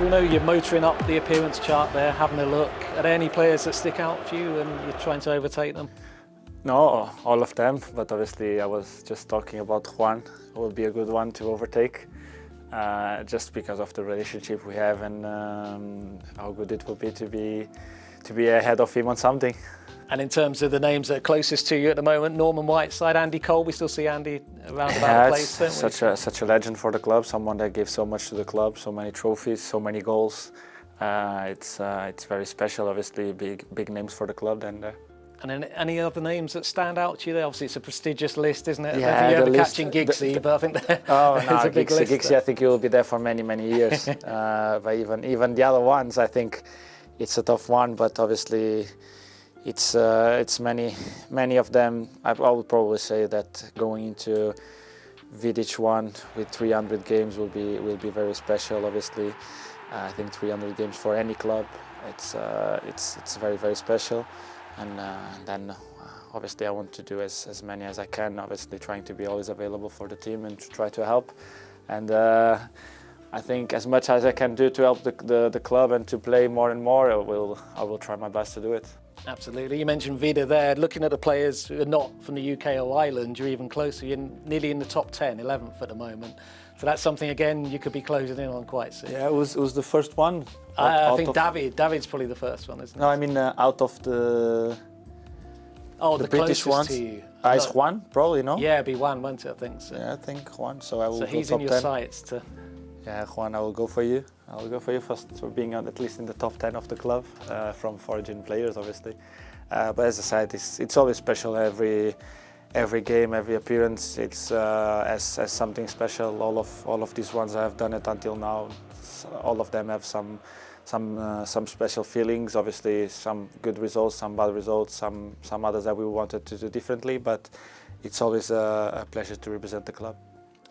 Bruno, you're motoring up the appearance chart there, having a look. Are there any players that stick out for you and you're trying to overtake them? No, all of them, but obviously I was just talking about Juan, who will be a good one to overtake, just because of the relationship we have and how good it will be to be ahead of him on something. And in terms of the names that are closest to you at the moment, Norman Whiteside, Andy Cole, we still see Andy around about the place, don't we? Such a legend for the club, someone that gave so much to the club, so many trophies, so many goals. It's very special, obviously, big names for the club then there. And then any other names that stand out to you there? Obviously, it's a prestigious list, isn't it? Yeah, I don't think you're ever list, catching Giggsy, but I think it's no, a big list. Giggsy, I think he will be there for many, many years. But even the other ones, I think it's a tough one. But obviously, it's many of them. I would probably say that going into Vidic one with 300 games will be very special. Obviously, I think 300 games for any club, it's very, very special. And then obviously I want to do as many as I can, obviously trying to be always available for the team and to try to help. And I think as much as I can do to help the club and to play more and more, I will try my best to do it. Absolutely. You mentioned Vida there. Looking at the players who are not from the UK or Ireland, you're even closer. You're nearly in the top 10, 11th at the moment. So that's something, again, you could be closing in on quite soon. Yeah, who's the first one? I think David's probably the first one, isn't it? No, I mean out of the British ones. To you. Is Juan, probably, no? Yeah, it'd be Juan, won't it, I think. So. Yeah, I think Juan, so I will go top 10. So he's in your sights to... Yeah, Juan, I will go for you. I will go for you first for being at least in the top 10 of the club, from foreign players, obviously. But as I said, it's always special. Every game, every appearance, it's as something special. All of these ones I have done it until now. All of them have some special feelings. Obviously, some good results, some bad results, some others that we wanted to do differently. But it's always a pleasure to represent the club.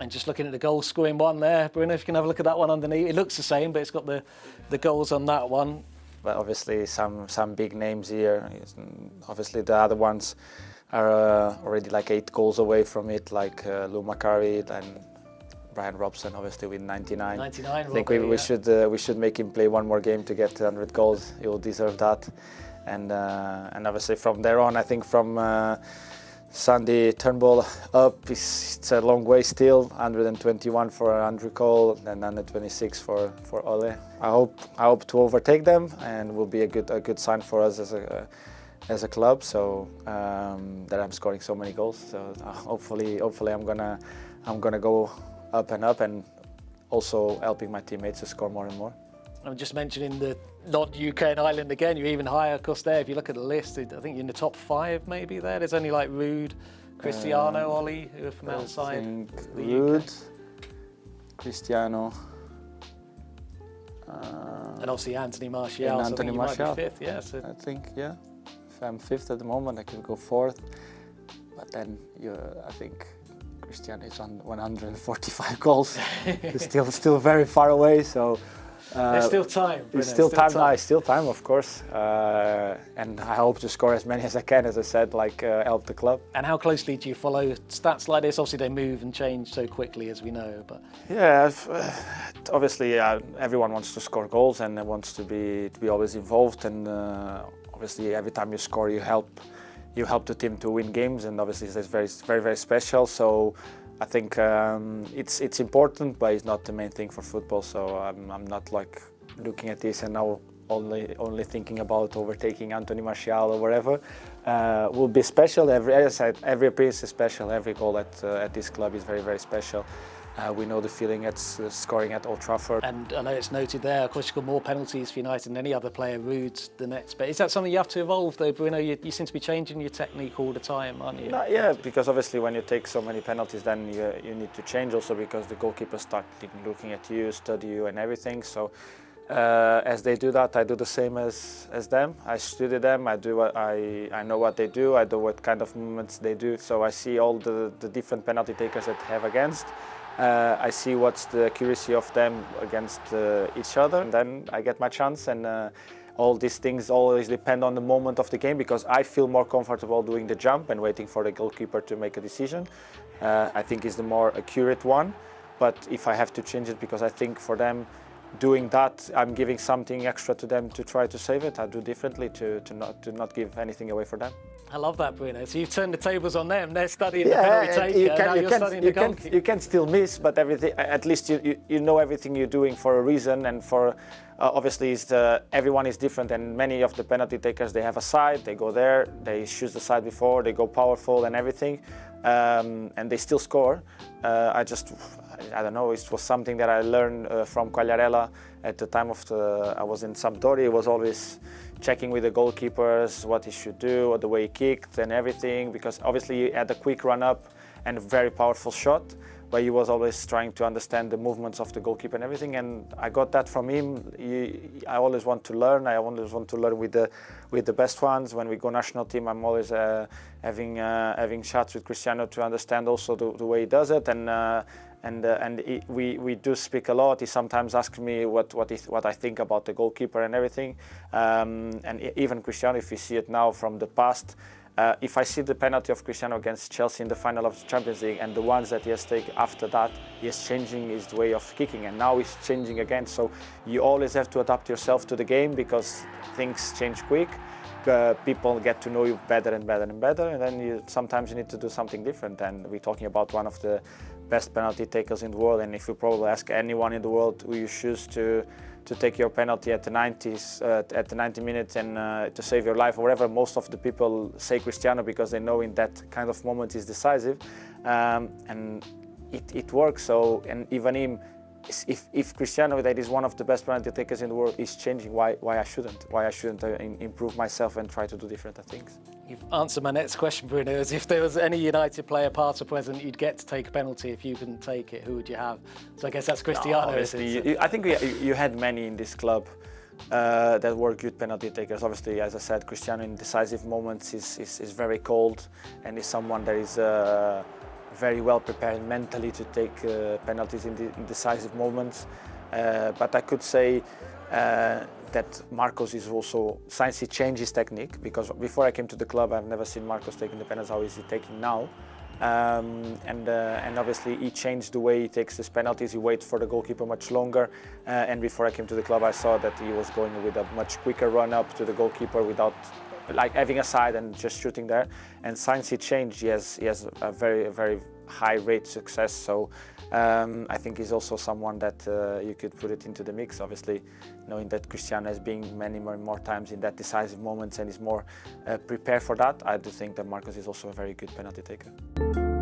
And just looking at the goal scoring one there, Bruno, if you can have a look at that one underneath. It looks the same, but it's got the goals on that one. But obviously some big names here. Obviously the other ones are already like 8 goals away from it, like Lou Macari and Brian Robson, obviously with 99. 99, I think we should make him play one more game to get 100 goals. He will deserve that. And obviously from there on, I think from Sandy Turnbull up, it's a long way still. 121 for Andrew Cole and 126 for Ole. I hope to overtake them, and will be a good sign for us as a club. So that I'm scoring so many goals. So hopefully I'm gonna go up, and also helping my teammates to score more and more. I'm just mentioning the not UK and Ireland again. You're even higher, of course. There, if you look at the list, I think you're in the top 5 maybe. There's only like Ruud, Cristiano, Ollie, who are from outside. I think the Ruud, UK. Cristiano, and obviously Anthony Martial. And so Anthony I think you Martial. might be 5th. Yeah. So. I think, yeah. If I'm 5th at the moment, I can go 4th. But then I think Cristiano is on 145 goals. He's still very far away. So. There's still time. There's still time, of course. And I hope to score as many as I can, as I said, like help the club. And how closely do you follow stats like this? Obviously, they move and change so quickly, as we know. But yeah, obviously, everyone wants to score goals and wants to be always involved. And obviously, every time you score, you help the team to win games. And obviously, it's very, very, very special. So. I think it's important, but it's not the main thing for football. So I'm not like looking at this and now only thinking about overtaking Anthony Martial or whatever. Will be special. Every appearance is special. Every goal at this club is very, very special. We know the feeling it's scoring at Old Trafford. And I know it's noted there, of course, you've got more penalties for United than any other player, Ruud, the next. But is that something you have to evolve, though, Bruno? You seem to be changing your technique all the time, aren't you? Yeah, because obviously when you take so many penalties, then you need to change also, because the goalkeepers start looking at you, study you and everything. So as they do that, I do the same as them. I study them, I know what they do, I know what kind of movements they do. So I see all the different penalty takers that have against. I see what's the accuracy of them against each other, and then I get my chance. And all these things always depend on the moment of the game, because I feel more comfortable doing the jump and waiting for the goalkeeper to make a decision. I think is the more accurate one. But if I have to change it, because I think for them doing that, I'm giving something extra to them to try to save it. I do differently to not give anything away for them. I love that, Bruno. So you've turned the tables on them. They're studying the penalty taker, now you're studying the goalkeeper. You can still miss, but everything, at least you know everything you're doing for a reason, and for obviously everyone is different, and many of the penalty takers, they have a side, they go there, they choose the side before, they go powerful and everything, and they still score. I don't know, it was something that I learned from Quagliarella at the time I was in Sampdoria. He was always checking with the goalkeepers what he should do, or the way he kicked and everything, because obviously he had a quick run up and a very powerful shot, but he was always trying to understand the movements of the goalkeeper and everything, and I got that from him. I always want to learn. I always want to learn with the best ones. When we go national team, I'm always having chats with Cristiano to understand also the way he does it, we do speak a lot. He sometimes asks me what I think about the goalkeeper and everything, and even Cristiano, if you see it now from the past, if I see the penalty of Cristiano against Chelsea in the final of the Champions League and the ones that he has taken after that, he is changing his way of kicking, and now he's changing again. So you always have to adapt yourself to the game, because things change quick. People get to know you better and better and better, and then sometimes you need to do something different. And we're talking about one of the best penalty takers in the world, and if you probably ask anyone in the world who you choose to take your penalty at the 90 minutes and to save your life or whatever, most of the people say Cristiano, because they know in that kind of moment he's decisive, and it works. So, and even him, if Cristiano, that is one of the best penalty takers in the world, is changing, why I shouldn't improve myself and try to do different things. You've answered my next question, Bruno, as if there was any United player, past or present, you'd get to take a penalty. If you couldn't take it, who would you have? So I guess that's Cristiano. Obviously, I think you had many in this club that were good penalty takers. Obviously, as I said, Cristiano in decisive moments is very cold, and is someone that is very well prepared mentally to take penalties in decisive moments. But I could say that Marcos is also, since he changed his technique, because before I came to the club, I've never seen Marcos taking the penalties. How is he taking now? And obviously he changed the way he takes his penalties. He waits for the goalkeeper much longer. And before I came to the club, I saw that he was going with a much quicker run up to the goalkeeper without like having a side and just shooting there. And since he changed, he has a very high rate success. So I think he's also someone that you could put it into the mix. Obviously, knowing that Cristiano has been many more times in that decisive moments and is more prepared for that, I do think that Marcos is also a very good penalty taker.